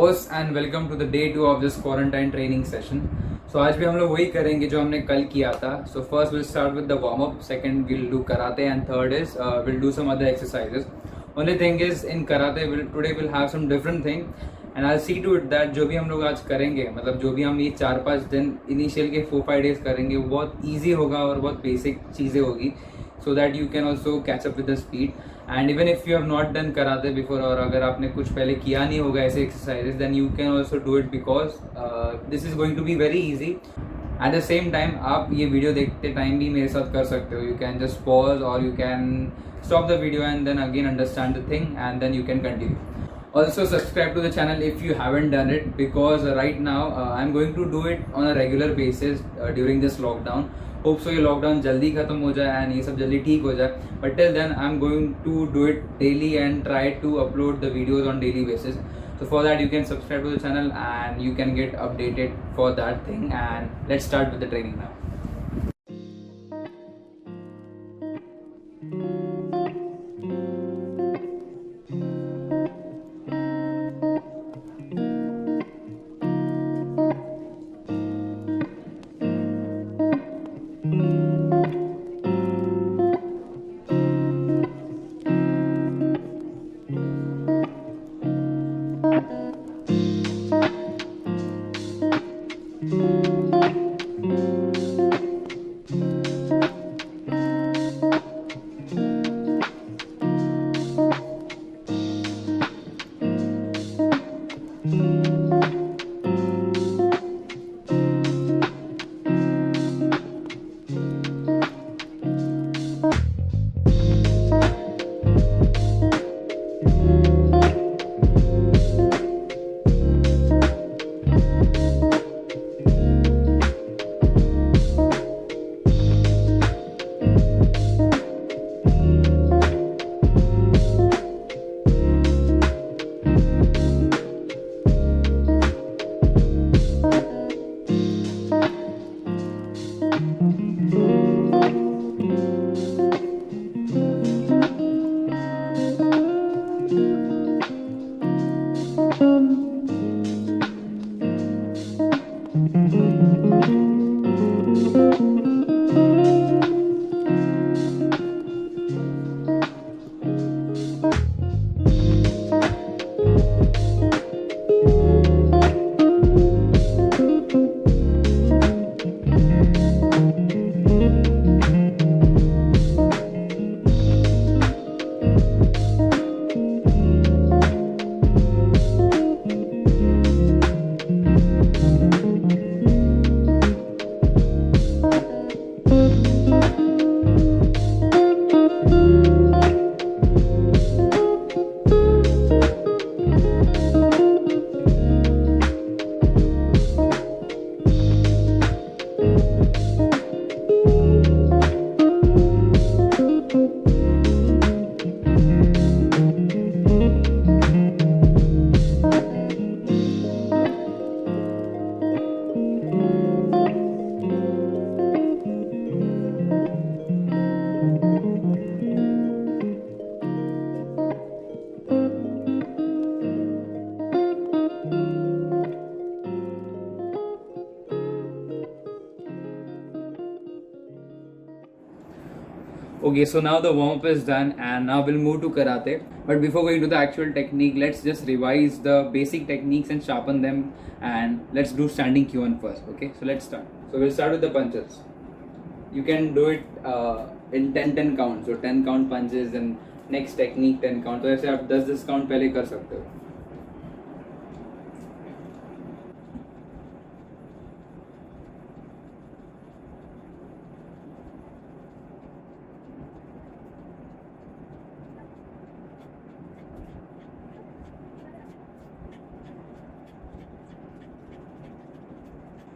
ओस and welcome to the day 2 of this quarantine training session. So आज भी हम लोग वही करेंगे जो हमने कल किया था। So first will start with the warm up, second will do karate and third is will do some other exercises. Only thing is in karate today will have some different thing and I see to it that जो भी हम लोग आज करेंगे, मतलब जो भी हम ये 4-5 दिन इनिशियल के 4-5 डेज करेंगे वो बहुत ईजी होगा और बहुत बेसिक चीज़ें होगी, so that you can also catch up with the speed. And even if you have not done karate before, और अगर आपने कुछ पहले किया नहीं होगा ऐसे exercises, then you can also do it because this is going to be very easy. At the same time आप ये वीडियो देखते टाइम भी मेरे साथ कर सकते हो. You can just pause or you can stop the video and then again understand the thing and then you can continue. Also subscribe to the channel if you haven't done it, because right now I'm going to do it on a regular basis during this lockdown. Hope so ये lockdown जल्दी खत्म हो जाए and ये सब जल्दी ठीक हो जाए, but till then I am going to do it daily and try to upload the videos on daily basis. So for that you can subscribe to the channel and you can get updated for that thing, and let's start with the training now. Okay, so now the warm-up is done and now we'll move to karate. But before going to the actual technique, let's just revise the basic techniques and sharpen them, and let's do standing Q1 first. Okay, so let's start. So we'll start with the punches. You can do it in 10-10 count. So 10 count punches and next technique 10 count. तो ऐसे आप 10-10 count पहले कर सकते हो.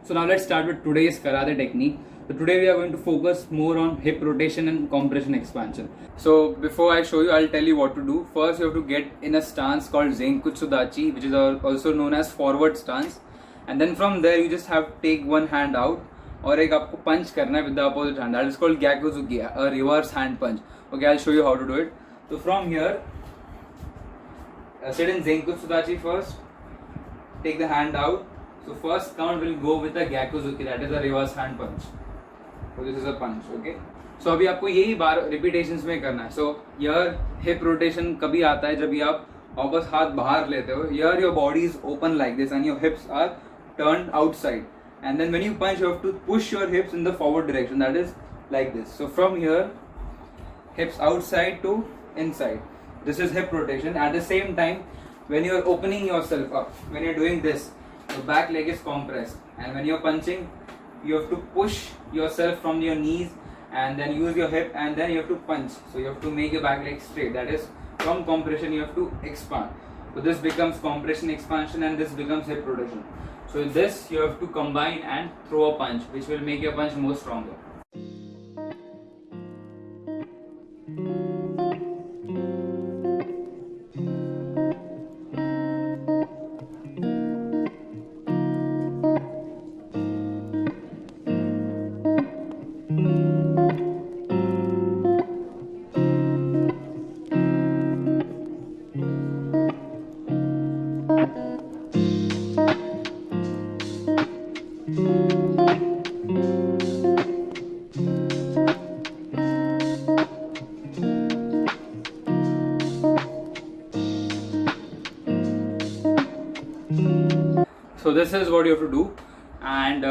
So now let's start with today's karate technique. So today we are going to focus more on hip rotation and compression expansion. So before I show you, I'll tell you what to do. First you have to get in a stance called Zenkutsudachi, which is also known as forward stance. And then from there you just have to take one hand out और एक आपको punch करना है with the opposite hand. That is called Gyakuzuki, a reverse hand punch. Okay, I'll show you how to do it. So from here, sit in Zenkutsudachi first. take the hand out. So first count will go with the Gyakuzuki, that is a reverse hand punch. So this is a punch, okay. So अभी आपको यही बार repetitions में करना है. So here hip rotation कभी आता है जब भी आप वापस हाथ बाहर लेते हो. Here your body is open like this and your hips are turned outside. And then when you punch, you have to push your hips in the forward direction. That is like this. So from here, hips outside to inside. This is hip rotation. At the same time, when you are opening yourself up, when you are doing this, the back leg is compressed. And when you are punching, you have to push yourself from your knees and then use your hip and then you have to punch. So you have to make your back leg straight. That is, from compression, you have to expand. So this becomes compression expansion and this becomes hip rotation. So this you have to combine and throw a punch, which will make your punch more stronger. So this is what you have to do, and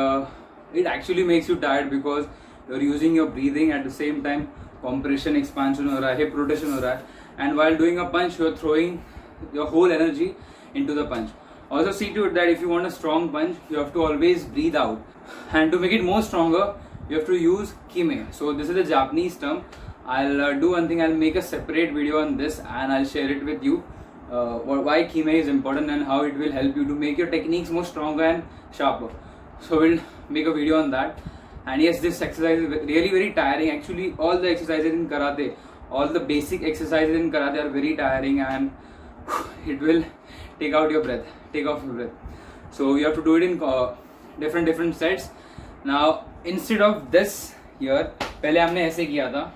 it actually makes you tired because you're using your breathing at the same time. Compression, expansion हो रहा है, hip rotation हो रहा है, and while doing a punch, you're throwing your whole energy into the punch. Also see to it that if you want a strong punch, you have to always breathe out, and to make it more stronger, you have to use kime. So this is a Japanese term. I'll do one thing. I'll make a separate video on this and I'll share it with you. Why kime is important and how it will help you to make your techniques more stronger and sharper. So we'll make a video on that. And yes, this exercise is really very tiring. Actually, all the exercises in karate, all the basic exercises in karate are very tiring, and it will take out your breath, take off your breath. So you have to do it in different sets. Now instead of this here, पहले हमने ऐसे किया था.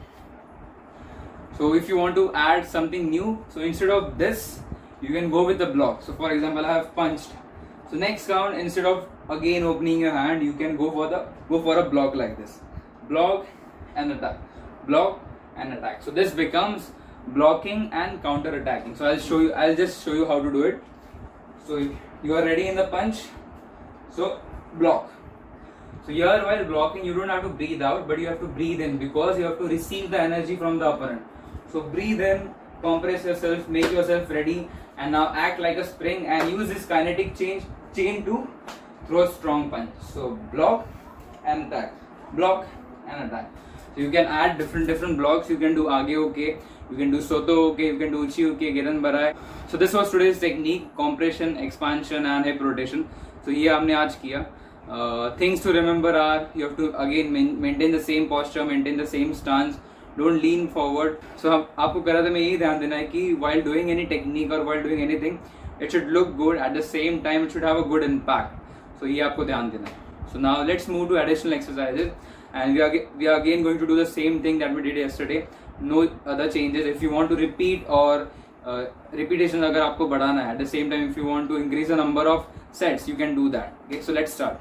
So if you want to add something new, so instead of this, you can go with the block. So for example, I have punched. So next count, instead of again opening your hand, you can go for a block like this. Block and attack. Block and attack. So this becomes blocking and counter attacking. So I'll just show you how to do it. So if you are ready in the punch, so block. So here while blocking, you don't have to breathe out, but you have to breathe in because you have to receive the energy from the opponent. So breathe in, compress yourself, make yourself ready, and now act like a spring and use this kinetic chain to throw a strong punch. So block and attack, block and attack. So you can add different blocks. You can do Aage okay, you can do Soto okay, you can do Uchi okay, Giran Barai. So this was today's technique: compression, expansion and hip rotation. So ये हमने आज किया. Things to remember are, you have to again maintain the same posture, maintain the same stance, don't lean forward. So आपको karate में यही ध्यान देना है कि while doing any technique or while doing anything, it should look good. At the same time, it should have a good impact. So ये आपको ध्यान देना है. So now let's move to additional exercises, and we are again going to do the same thing that we did yesterday. No other changes. If you want to repeat or repetitions अगर आपको बढ़ाना है, at the same time if you want to increase the number of sets, you can do that. Okay, so let's start.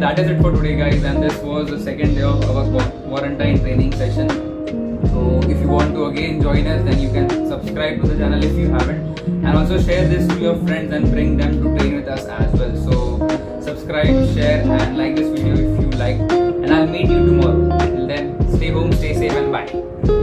That is it for today, guys, and this was the second day of our quarantine training session. So if you want to again join us, then you can subscribe to the channel if you haven't, and also share this to your friends and bring them to train with us as well. So subscribe, share and like this video if you like, and I'll meet you tomorrow. Till then, stay home, stay safe and bye.